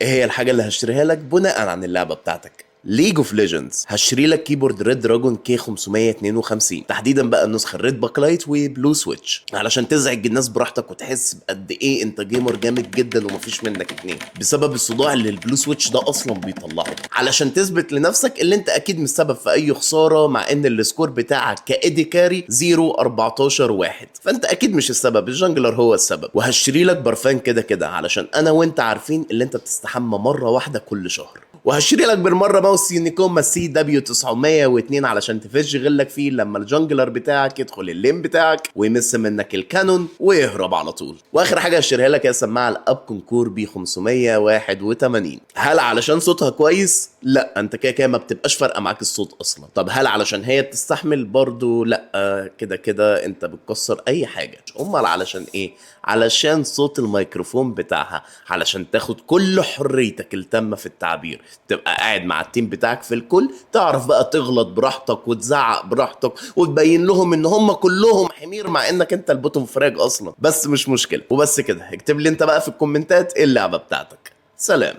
ايه هي الحاجة اللي هشتريها لك بناء عن اللعبة بتاعتك؟ ليج اوف ليجندز. هشتري لك كيبورد ريد دراجون كي 552 تحديدا بقى النسخه الريد باكلايت وبلو سويتش علشان تزعج الناس براحتك وتحس بقد ايه انت جيمر جامد جدا ومفيش منك اتنين بسبب الصداع اللي البلو سويتش ده اصلا بيطلعه، علشان تثبت لنفسك اللي انت اكيد مش سبب في اي خساره، مع ان السكور بتاعك كايدي كاري 0 14 1، فانت اكيد مش السبب، الجانجلر هو السبب. وهشتري لك برفان كده كده علشان انا وانت عارفين اللي انت بتستحمى مره واحده كل شهر. وهشتري لك بالمره ماوس يونيكوما سي دبليو 902 علشان تفش غلك فيه لما الجانجلر بتاعك يدخل اللين بتاعك ويمس منك الكانون ويهرب على طول. واخر حاجه هشتريها لك هي السماعه الاب كونكور بي 581. هل علشان صوتها كويس؟ لا، انت كده كده ما بتبقاش فارقه معاك الصوت اصلا. طب هل علشان هي بتستحمل؟ برضو لا، كده كده انت بتكسر اي حاجه. امال علشان ايه؟ علشان صوت الميكروفون بتاعها، علشان تاخد كل حريتك التامه في التعبير، تبقى قاعد مع التيم بتاعك في الكل، تعرف بقى تغلط براحتك وتزعق براحتك وتبين لهم ان هم كلهم حمير مع انك انت البوتوم فراج اصلا. بس مش مشكله، وبس كده. اكتب لي انت بقى في الكومنتات ايه اللعبه بتاعتك. سلام.